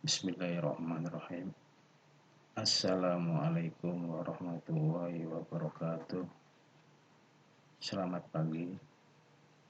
Bismillahirrahmanirrahim. Assalamualaikum warahmatullahi wabarakatuh. Selamat pagi,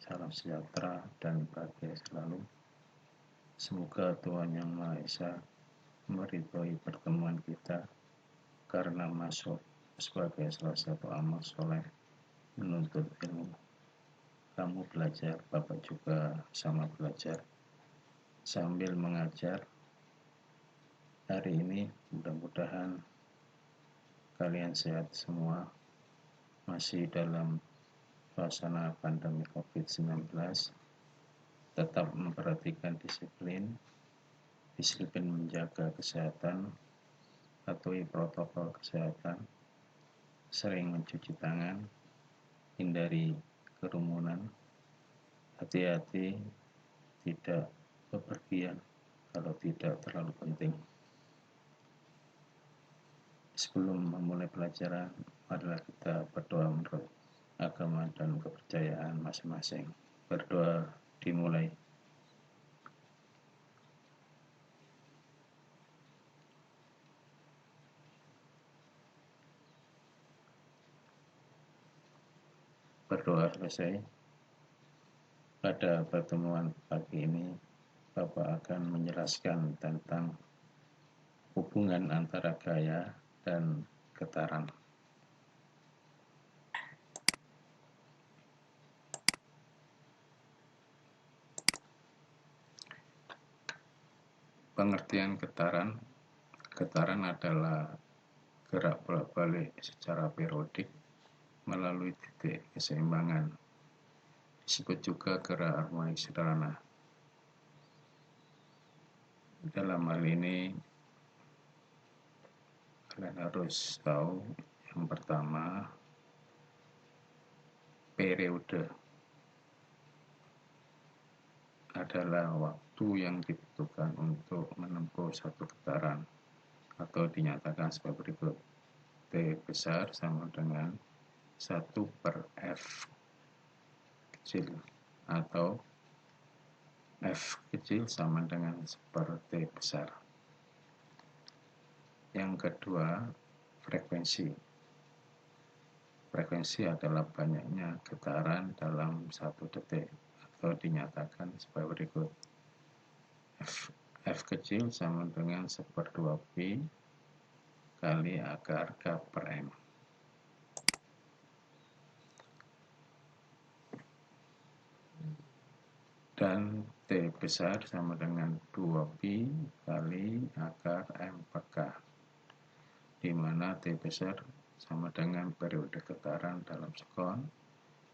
salam sejahtera dan bahagia selalu. Semoga Tuhan Yang Maha Esa meridhoi pertemuan kita karena masuk sebagai salah satu amal soleh menuntut ilmu. Kamu belajar, Bapak juga sama belajar sambil mengajar. Hari ini mudah-mudahan kalian sehat semua, masih dalam suasana pandemi COVID-19, tetap memperhatikan disiplin menjaga kesehatan, patuhi protokol kesehatan, sering mencuci tangan, hindari kerumunan, hati-hati tidak bepergian kalau tidak terlalu penting. Sebelum memulai pelajaran, marilah kita berdoa menurut agama dan kepercayaan masing-masing. Berdoa dimulai. Berdoa selesai. Pada pertemuan pagi ini, Bapak akan menjelaskan tentang hubungan antara gaya dan getaran. Pengertian getaran. Getaran adalah gerak bolak-balik secara periodik melalui titik keseimbangan. Disebut juga gerak harmonik sederhana. Dalam hal ini, kalian harus tahu yang pertama, periode adalah waktu yang dibutuhkan untuk menempuh satu getaran, atau dinyatakan sebagai berikut. T besar sama dengan 1/F kecil, atau F kecil sama dengan 1/T besar. Yang kedua, frekuensi. Frekuensi adalah banyaknya getaran dalam 1 detik, atau dinyatakan sebagai berikut. F kecil sama dengan 1/2pi kali akar K/M. Dan T besar sama dengan 2pi kali akar M/K, di mana T besar sama dengan periode getaran dalam sekon,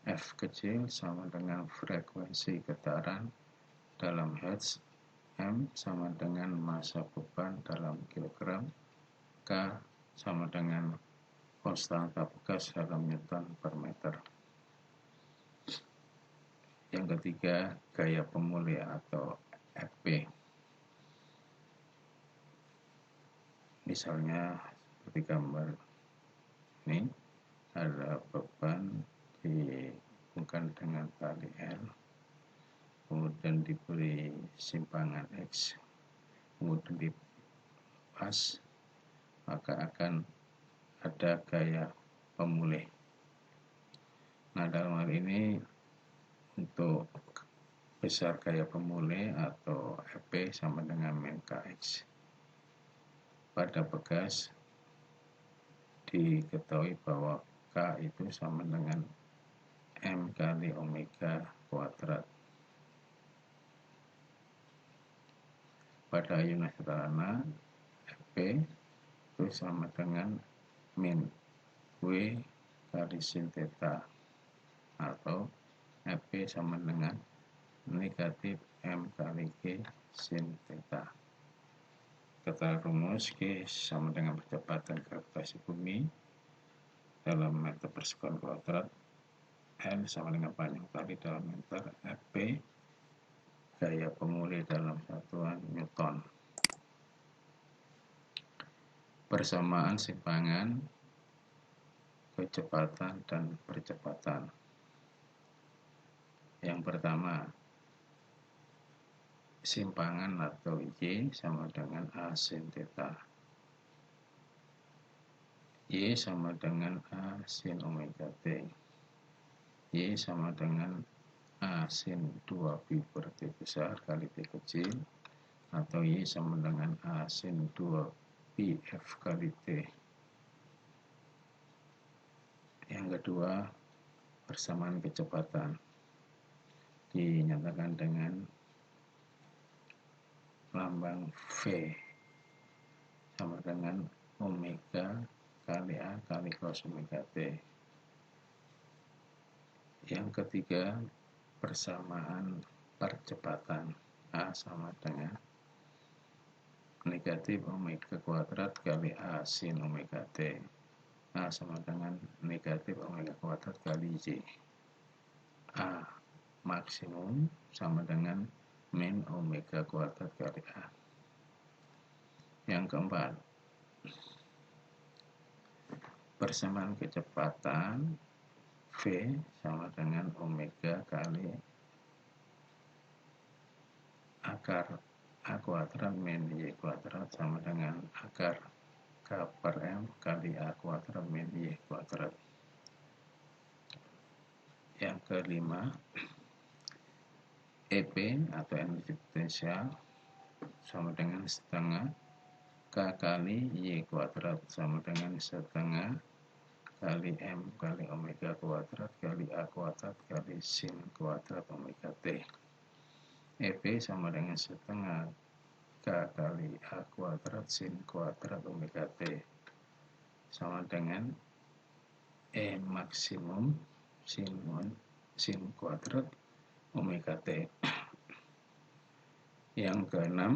F kecil sama dengan frekuensi getaran dalam hertz, M sama dengan massa beban dalam kilogram, K sama dengan konstanta bekas dalam Newton per meter. Yang ketiga, gaya pemulih atau FP. Misalnya seperti gambar ini, ada beban dihubungkan dengan tali L, kemudian diberi simpangan X, kemudian dipas, maka akan ada gaya pemulih. Nah, dalam hal ini untuk besar gaya pemulih atau FP sama dengan min Kx. Pada bekas diketahui bahwa K itu sama dengan M kali omega kuadrat. Pada ayunan sederhana, FP itu sama dengan min W kali sin theta, atau FP sama dengan negatif M kali G sin theta. Kata rumus, G sama dengan percepatan gravitasi bumi dalam meter per sekon kuadrat, L sama dengan panjang tali dalam meter, FP gaya pemulih dalam satuan Newton. Persamaan simpangan, kecepatan, dan percepatan. Yang pertama, simpangan atau Y sama dengan A sin theta. Y sama dengan A sin omega T. Y sama dengan A sin 2pi per T besar kali T kecil, atau Y sama dengan A sin 2pi F kali T. Yang kedua, persamaan kecepatan dinyatakan dengan lambang V sama dengan omega kali A kali cos omega T. Yang ketiga, persamaan percepatan A sama dengan negatif omega kuadrat kali A sin omega T. A sama dengan negatif omega kuadrat kali Y. A maksimum sama dengan min omega kuadrat kali A. Yang keempat, persamaan kecepatan V sama dengan omega kali akar A kuadrat min Y kuadrat sama dengan akar K per M kali A kuadrat min Y kuadrat. Yang kelima, EP atau energi potensial sama dengan setengah K kali Y kuadrat sama dengan setengah kali M kali omega kuadrat kali A kuadrat kali sin kuadrat omega T. EP sama dengan setengah K kali A kuadrat sin kuadrat omega T sama dengan E maksimum sin kuadrat omega T. Yang keenam,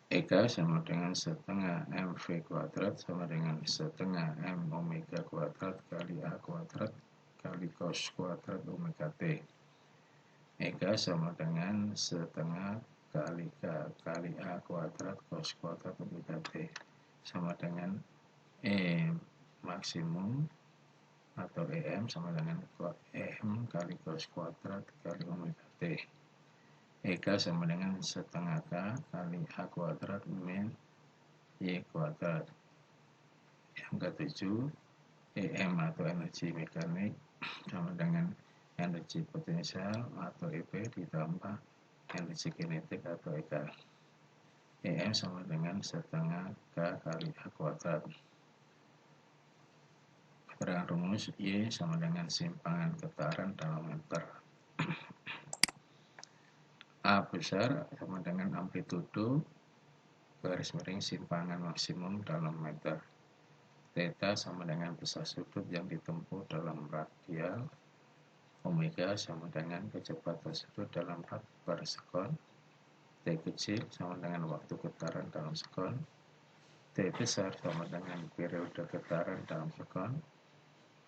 EK sama dengan setengah MV kuadrat sama dengan setengah M omega kuadrat kali A kuadrat kali cos kuadrat omega T. EK sama dengan setengah kali K kali A kuadrat cos kuadrat omega T sama dengan E maksimum atau EM sama dengan EM kali cos kuadrat kali omega T. EK sama dengan setengah K kali A kuadrat min Y kuadrat. Yang ketujuh, EM atau energi mekanik sama dengan energi potensial atau EP ditambah energi kinetik atau EK. EM sama dengan setengah K kali A kuadrat. Keterangan rumus Y sama dengan simpangan getaran dalam meter. A besar sama dengan amplitudo garis miring simpangan maksimum dalam meter. Theta sama dengan besar sudut yang ditempuh dalam radial. Omega sama dengan kecepatan sudut dalam rad per sekon. T kecil sama dengan waktu getaran dalam sekon. T besar sama dengan periode getaran dalam sekon.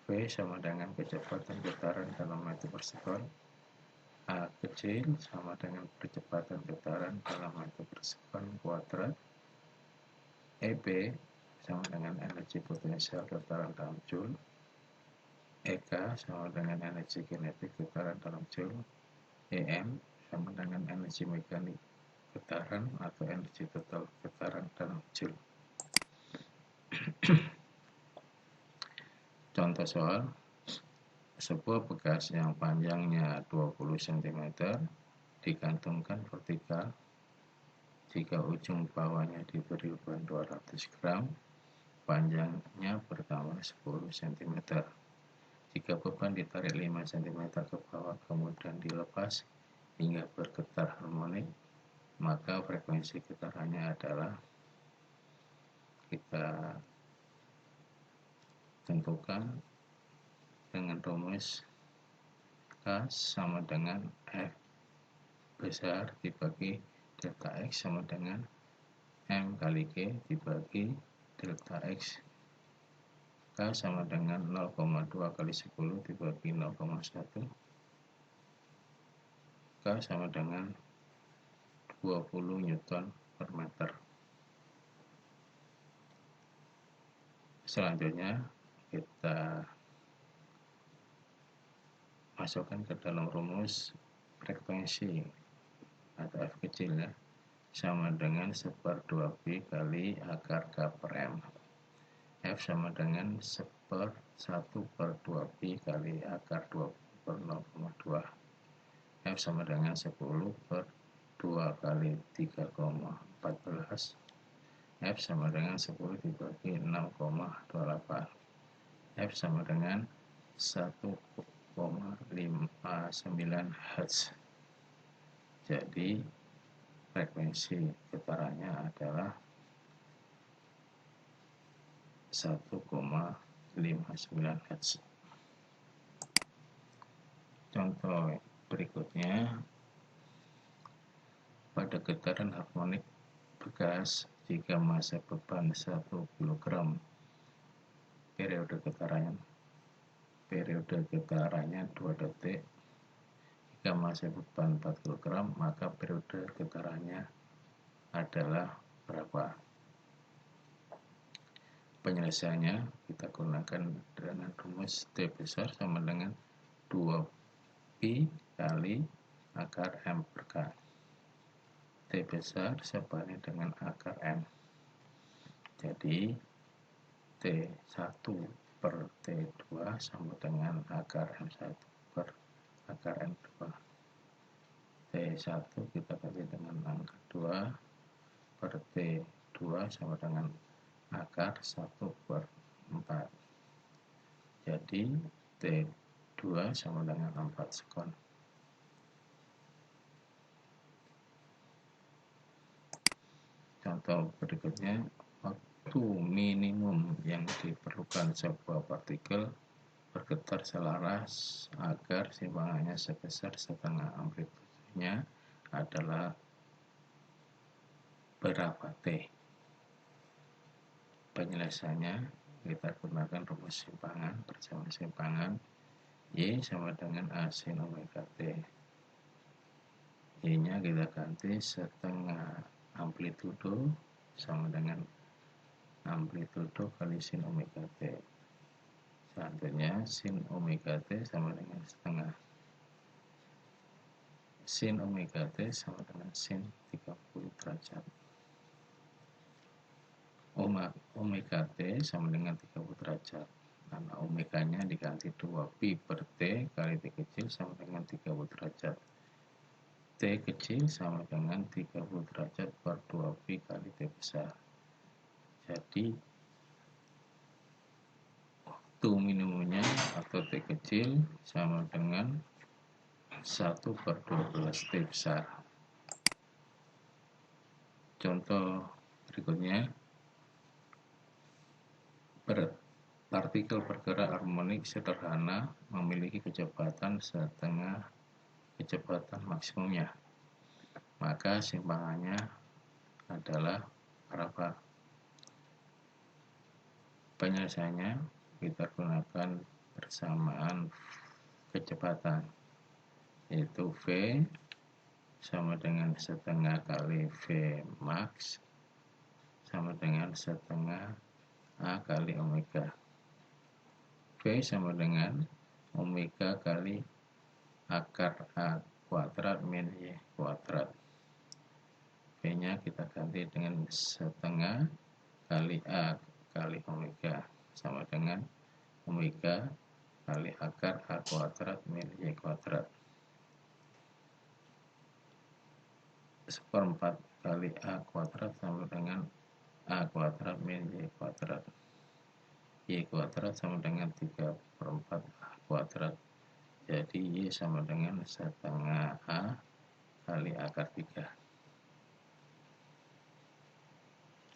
V sama dengan kecepatan getaran dalam meter per sekon. A kecil sama dengan percepatan getaran dalam meter per sekon kuadrat. EP sama dengan energi potensial getaran dalam joule. EK sama dengan energi kinetik getaran dalam joule. EM sama dengan energi mekanik getaran atau energi total getaran dalam joule. Contoh soal, sebuah bekas yang panjangnya 20 cm digantungkan vertikal jika ujung bawahnya diberi beban 200 gram, panjangnya bertambah 10 cm. Jika beban ditarik 5 cm ke bawah kemudian dilepas hingga bergetar harmonik, maka frekuensi getarannya adalah, kita tentukan dengan rumus K sama dengan F besar dibagi delta X sama dengan M kali G dibagi delta X. K sama dengan 0,2 kali 10 dibagi 0,1. K sama dengan 20 Newton per meter. Selanjutnya kita masukkan ke dalam rumus frekuensi atau F kecil ya, sama dengan 1/2 pi kali akar K per M. F sama dengan 1/2 pi kali akar 20 per 0,2. F sama dengan 10/2 kali 3,14. F sama dengan 10 dibagi 6,28. F sama dengan 1,59 Hz. Jadi frekuensi getarannya adalah 1,59 Hz. Contoh berikutnya, pada getaran harmonik bekas, jika massa beban 1 kg, periode getarannya 2 detik. Jika massa beban 4 kg, maka periode getarannya adalah berapa? Penyelesaiannya kita gunakan dengan rumus T besar sama dengan 2pi kali akar M per K. T besar sebanding dengan akar M. Jadi T1 per T2 sama dengan akar M1 per akar M2. T1 kita ganti dengan angka 2 per T2 sama dengan akar 1/4. Jadi T2 sama dengan 4 sekon. Contoh berikutnya, waktu minimum yang diperlukan sebuah partikel bergetar selaras agar simpangannya sebesar setengah amplitudenya adalah berapa T? Penyelesaiannya kita gunakan rumus simpangan, persamaan simpangan Y sama dengan A sin omega T. Y nya kita ganti setengah amplitudo sama dengan amplitudo kali sin omega T. Selanjutnya sin omega T sama dengan setengah. Sin omega T sama dengan sin 30 derajat. Omega T sama dengan 30 derajat. Karena omeganya diganti 2pi per T kali T kecil sama dengan 30 derajat. T kecil sama dengan 30 derajat per 2pi kali T besar. Jadi waktu minimumnya atau T kecil sama dengan 1/12 T besar. Contoh berikutnya, partikel bergerak harmonik sederhana memiliki kecepatan setengah kecepatan maksimumnya. Maka simpangannya adalah berapa? Penyelesaiannya kita gunakan persamaan kecepatan, yaitu V sama dengan setengah kali V max sama dengan setengah A kali omega. V sama dengan omega kali akar A kuadrat min Y kuadrat. V nya kita ganti dengan setengah kali A kali omega sama dengan omega kali akar A kuadrat min Y kuadrat. 1/4 kali A kuadrat sama dengan A kuadrat min Y kuadrat. Y kuadrat sama dengan 3/4 A kuadrat. Jadi Y sama dengan setengah A kali akar 3.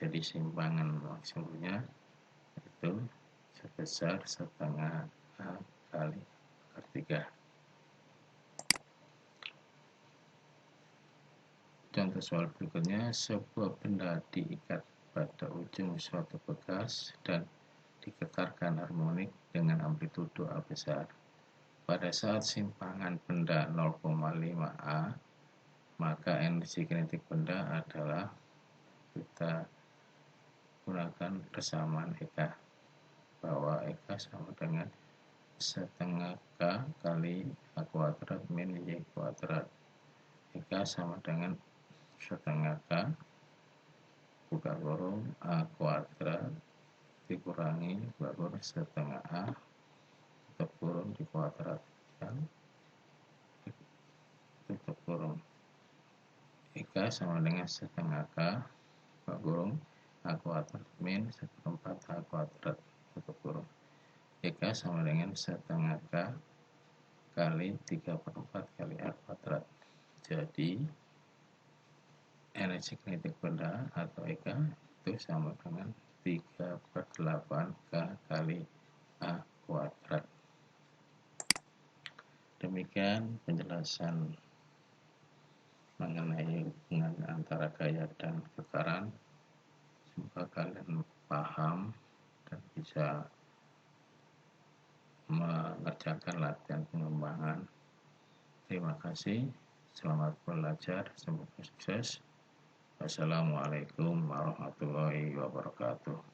Jadi simpangan maksimumnya itu sebesar setengah A kali akar 3. Contoh soal berikutnya, sebuah benda diikat pada ujung suatu bekas dan digetarkan harmonik dengan amplitudo A besar. Pada saat simpangan benda 0,5 A, maka energi kinetik benda adalah, kita gunakan persamaan EK, bahwa EK sama dengan setengah K kali A kuadrat min Y kuadrat. Jika sama dengan setengah K buka kurung A kuadrat dikurangi buka kurung setengah A tutup kurung dikuadratkan tutup kurung. Jika sama dengan setengah K buka kurung A kuadrat min 1/4 A kuadrat tutup kurung. Jika sama dengan setengah K kali 3/4 kali A kuadrat. Jadi energi kinetik benda atau EK itu sama dengan 3/8 K kali A kuadrat. Demikian penjelasan mengenai hubungan antara gaya dan getaran. Semoga kalian paham dan bisa mengerjakan latihan pengembangan. Terima kasih, selamat belajar, semoga sukses. Wassalamualaikum warahmatullahi wabarakatuh.